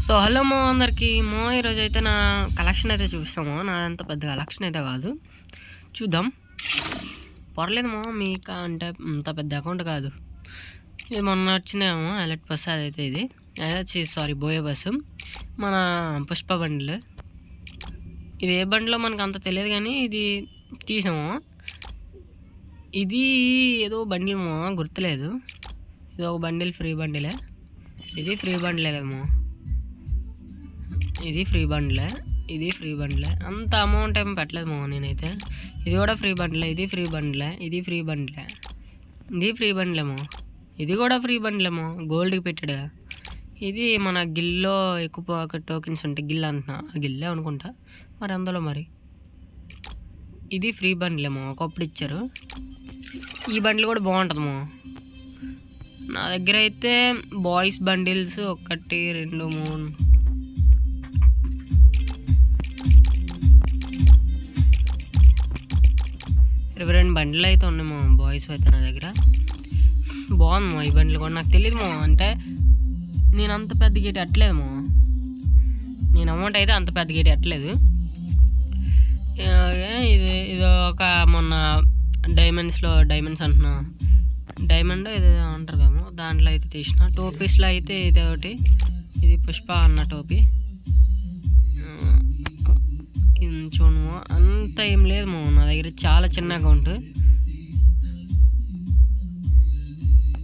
So hello మా అందరికి ఈరోజు అయితే నా కలెక్షన్ అయితే చూపిస్తాము. నా అంత పెద్ద కలెక్షన్ అయితే కాదు, చూద్దాం. పర్లేదు మీకు అంటే అంత పెద్ద అకౌంట్ కాదు. ఇది మొన్న వచ్చిందేమో ఎలక్ట్ బస్సు, అదైతే ఇది అదే సారీ బోయే బస్సు, మన పుష్ప బండిల్. ఇది ఏ బండిలో మనకు అంత తెలియదు కానీ ఇది తీసాము. ఇది ఏదో బండిల్ గుర్తులేదు. ఇది ఒక బండిల్, ఫ్రీ బండిలే. ఇది ఫ్రీ బండిలే కదమ్మా, ఇది ఫ్రీ బండ్లే. అంత అమౌంట్ ఏం పెట్టలేదు నేనైతే. ఇది కూడా ఫ్రీ బండ్లే, ఇది ఫ్రీ బండ్లేమో, ఇది కూడా ఫ్రీ బండ్లేమో, గోల్డ్కి పెట్టాడు. ఇది మన గిల్లో ఎక్కువ టోకెన్స్ ఉంటాయి, గిల్ అంటున్నా, గిల్లే అనుకుంటా మరి అందులో. మరి ఇది ఫ్రీ బండ్లేమో, ఒకప్పుడు ఇచ్చారు. ఈ బండ్లు కూడా బాగుంటుందేమో. నా దగ్గర అయితే బాయ్స్ బండిల్స్ 1 2 3 22 బండ్లు అయితే ఉన్నాయేమో, బాయ్స్ అయితే నా దగ్గర. బాగుందమ్మో ఈ బండ్లు కూడా. నాకు తెలియదుమో, అంటే నేను అంత పెద్ద గేట్ ఎట్టలేదేమో, నేను అమౌంట్ అయితే అంత పెద్ద గేట్ ఎట్టలేదు. ఇది ఒక మొన్న డైమండ్స్ అంటున్నా, డైమండ్ ఇది అంటారు కదా, దాంట్లో అయితే తీసిన. టోపీస్లో అయితే ఇది ఒకటి, ఇది పుష్ప అన్న టోపీ. చూడము అంత ఏం లేదు నా దగ్గర, చాలా చిన్న అకౌంట్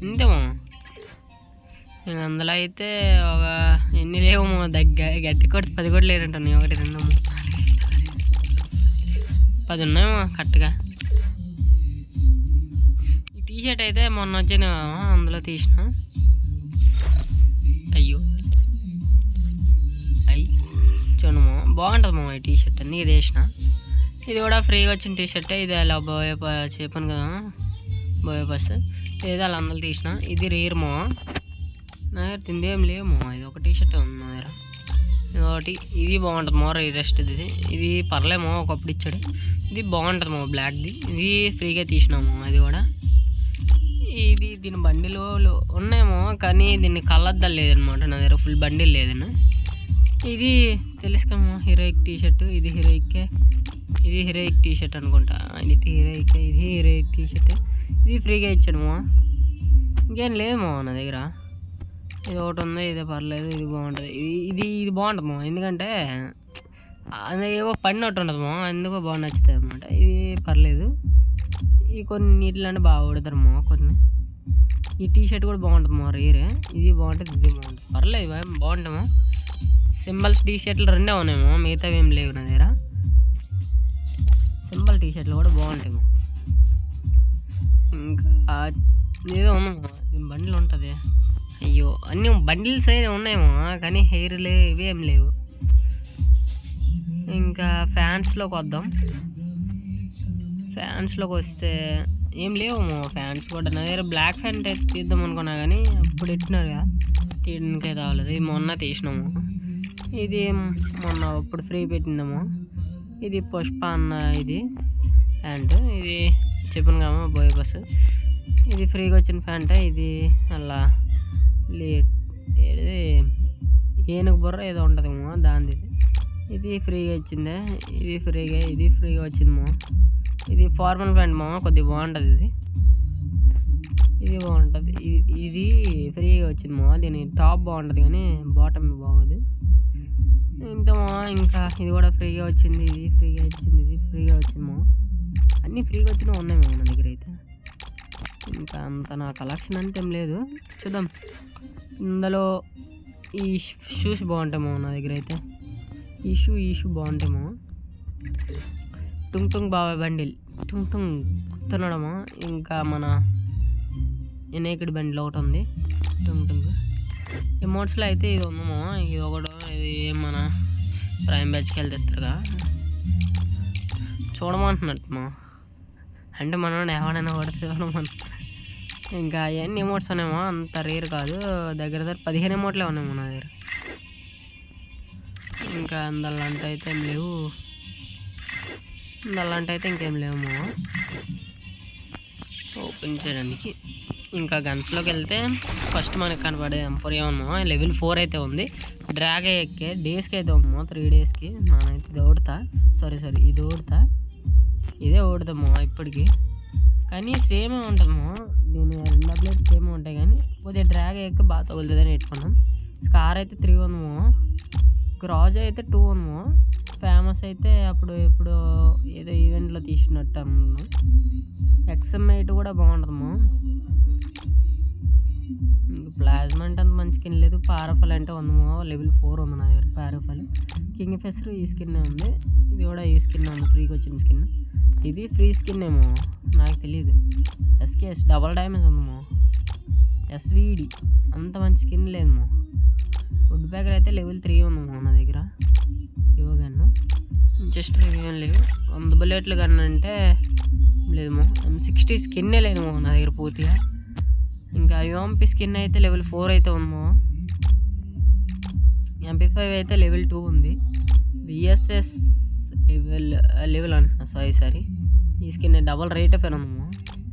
ఇంతేమో. అందులో అయితే ఒక ఎన్ని లేవు గట్టి కొట్టి 10 కూడా లేరంటాను. 1 2 3 4 10 ఉన్నాయేమో కరెక్ట్గా. ఈ టీషర్ట్ అయితే మొన్న వచ్చిన అందులో తీసిన. అయ్యో చూడము బాగుంటుంది ఈ టీషర్ట్, అన్నీ ఇది వేసిన. ఇది కూడా ఫ్రీగా వచ్చిన టీషర్టే. ఇది అలా చెప్పాను కదా, బోయే బస్. ఇది అలా అందులో తీసిన. ఇది రేర్మో, నా దగ్గర తింది ఏం లేమో. ఇది ఒక టీషర్ట్ ఉంది నా దగ్గర. ఒకటి ఇది బాగుంటుంది రేరెస్ట్. ఇది పర్లేమో, ఒకప్పుడు ఇచ్చాడు. ఇది బాగుంటుంది బ్లాక్ది. ఇది ఫ్రీగా తీసినాము. అది కూడా దీని బండిలో ఉన్నాయేమో, కానీ దీన్ని కలద్దాలు లేదనమాట నా దగ్గర. ఫుల్ బండిల్ లేదన్నా. ఇది తెలుసుకోమో, హీరోయిక్ టీషర్ట్. ఇది హీరోయిక్ టీషర్ట్ అనుకుంటా. ఇది హీరోయిక్ టీషర్ట్. ఇది ఫ్రీగా ఇచ్చాడమో. ఇంకేం లేదేమో నా దగ్గర. ఇది ఒకటి ఉంది, ఇదే పర్లేదు. ఇది బాగుంటుంది. ఇది బాగుంటుందో, ఎందుకంటే అది ఏవో పడినట్టు ఉంటుందో, ఎందుకో బాగా నచ్చుతాయి అనమాట. ఇది పర్లేదు. ఈ కొన్ని నీటిలోనే బాగా కొడతారు కొన్ని. ఈ టీషర్ట్ కూడా బాగుంటుందో, రేరే. ఇది బాగుంటుంది, ఇది బాగుంటుంది, పర్లేదు, బాగుంటామో. సింబల్స్ టీషర్ట్లు 2 ఉన్నాయేమో, మిగతావి ఏం లేవు నా దగ్గర. సింబల్ టీషర్ట్లు కూడా బాగుంటాయేమో. ఇంకా ఏదో ఉన్నామో, దీని బండిలు ఉంటుంది. అయ్యో అన్నీ బండిల్స్ అయితే ఉన్నాయేమో, కానీ హెయిర్లే ఇవి ఏం లేవు. ఇంకా ఫ్యాన్స్లోకి వద్దాం. ఫ్యాన్స్లోకి వస్తే ఏం లేవేమో ఫ్యాన్స్ కూడా నా దగ్గర. బ్లాక్ ఫ్యాన్ అయితే తీద్దాం అనుకున్నా, కానీ అప్పుడు ఎట్టినారు కదా, తీయడానికే రావలేదు. ఇది మొన్న తీసినాము. ఇది మొన్న ఇప్పుడు ఫ్రీ పెట్టిందాము. ఇది పుష్ప అన్న ఇది ప్యాంటు. ఇది చెప్పాను కామా బోయే బస్సు. ఇది ఫ్రీగా వచ్చిన ప్యాంటే. ఇది అలా ఏది ఏనుగు బుర్ర ఏదో ఉంటుందేమో దానిది. ఇది ఫ్రీగా ఇచ్చిందే. ఇది ఫ్రీగా వచ్చిందేమో. ఇది ఫార్మల్ ప్యాంట్ కొద్దిగా బాగుంటుంది. ఇది బాగుంటుంది. ఇది ఫ్రీగా వచ్చిందేమో. దీని టాప్ బాగుంటుంది కానీ బాటమ్ బాగోదు. ఇంతమో. ఇంకా ఇది కూడా ఫ్రీగా వచ్చింది. ఇది ఫ్రీగా వచ్చిందేమో. అన్నీ ఫ్రీగా వచ్చినవి ఉన్నాయేమో నా దగ్గర అయితే. ఇంకా అంత నా కలెక్షన్ అంటే ఏం లేదు, చూద్దాం. ఇందులో ఈ షూస్ బాగుంటాయేమో నా దగ్గర అయితే. ఈ షూ బాగుంటాయేమో. టుంగ్ బాబాయ్ బండిల్ తినడము. ఇంకా మన ఎనేకుడి బండిలో ఒకటి ఉంది, టుంగ్. ఎమోట్స్లో అయితే ఇది ఉందేమో. ఇది ఒకటి, ఇది మన ప్రైమ్ బ్యాచ్కి వెళ్తే ఎత్తారుగా చూడమంటున్నట్టు, అంటే మనం ఎవడైనా కూడా చూడమని. ఇంకా అవన్నీ ఎమోట్స్ ఉన్నాయేమో, అంత రేర్ కాదు. దగ్గర 15 ఎమోట్లే ఉన్నాయేమో నా దగ్గర. ఇంకా అందులాంటి అయితే ఏం లేవు. ఇంకేం లేవేమో ఓపెన్ చేయడానికి. ఇంకా గన్స్లోకి వెళ్తే ఫస్ట్ మనకు కనపడేది M4A1 లెవెల్ 4 అయితే ఉంది. డ్రాగ్ ఎక్కే డేస్కి అయితే అమ్మో 3 డేస్కి నానైతే ఇది ఓడతా సారీ ఇది ఓడతా ఇదే ఓడదామో ఇప్పటికి కానీ సేమే ఉంటుందమ్మో దీని 2 అప్డేట్స్ సేమే ఉంటాయి కానీ కొద్దిగా డ్రాగ్ ఎక్కి బాగా తగులుతుందని పెట్టుకున్నాం స్కార్ అయితే 3 ఉందమో గ్రాజ్ అయితే 2 ఉందమో ఫేమస్ అయితే అప్పుడు ఎప్పుడు ఏదో ఈవెంట్లో తీసినట్టు అన్నాను XM8 కూడా బాగుంటుందమ్మో ప్లాజ్మా అంటే అంత మంచి స్కిన్ లేదు పారాఫల్ అంటే ఉందమో లెవెల్ 4 ఉంది నా దగ్గర పారాఫల్ కింగ్ ఫెసర్ ఈ స్కిన్ ఉంది ఇది కూడా ఈ స్కిన్ ఉంది ఫ్రీకి వచ్చిన స్కిన్ ఇది ఫ్రీ స్కిన్ ఏమో నాకు తెలియదు SKS డబల్ డ్యామేజ్ ఉందమో SVD అంత మంచి స్కిన్ లేదమ్మో వుడ్ బ్యాగర్ అయితే లెవెల్ 3 ఉందమ్మో నా దగ్గర ఇవ్వగలను జస్ట్ ఏం లేవు 100 బుల్లెట్లు గన్ అంటే లేదమ్మో M60 స్కిన్నే లేదమ్మో నా దగ్గర పూర్తిగా ఇంకా UMP స్కిన్ అయితే లెవెల్ 4 అయితే ఉందమ్మో MP5 అయితే లెవెల్ 2 ఉంది VSS లెవెల్ అంటున్నా సారీ ఈ స్కిన్ డబల్ రేట్ ఆఫ్ ఉందమ్మో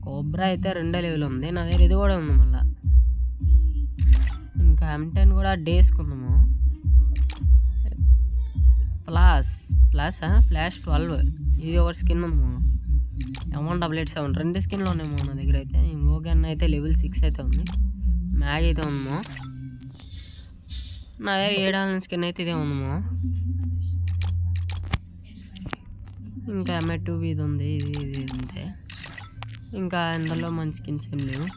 కోబ్రా అయితే 2 లెవెల్ ఉంది నా దగ్గర ఇది కూడా ఉంది మళ్ళీ ఇంకా M10 కూడా డేస్కి ఉందమ్మో ఫ్లాష్ 12 ఇది ఒక స్కిన్ ఉందమ్మో M188 2 స్కిన్లు ఉన్నాయేమో నా దగ్గర అయితే ఇంకోగన్ అయితే లెవెల్ 6 అయితే ఉంది మ్యాగ్ అయితే ఉందమ్మో నా దగ్గర 7 స్కిన్ అయితే ఇదే ఉందమ్మో ఇంకా M2 ఇది ఉంది ఇది అంతే ఇంకా అందులో మంచి స్కిన్స్ ఏం లేవు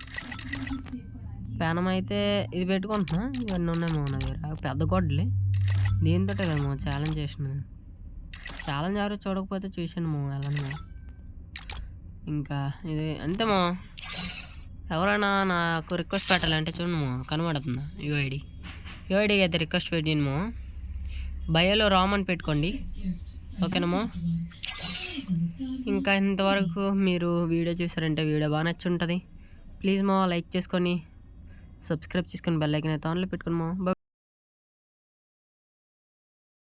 ప్యానం అయితే ఇది పెట్టుకుంటున్నా ఇవన్నీ ఉన్నాయేమో నా దగ్గర పెద్ద గొడ్డలి దీంతో కదమ్మో ఛాలెంజ్ చేసినది ఛాలెంజ్ ఎవరు చూడకపోతే చూసాను అలానే ఇంకా ఇది అంతేమో ఎవరైనా నాకు రిక్వెస్ట్ పెట్టాలంటే చూడమో కనబడుతుందా యూఐడికి అయితే రిక్వెస్ట్ పెట్టినమో బయోలో రామ్ అని పెట్టుకోండి ఓకేనమ్మో ఇంకా ఇంతవరకు మీరు వీడియో చూసారంటే వీడియో బాగా నచ్చి ఉంటుంది ప్లీజ్ లైక్ చేసుకొని సబ్స్క్రైబ్ చేసుకొని బెల్ ఐకాన్ అయితే ఆన్లో పెట్టుకోండి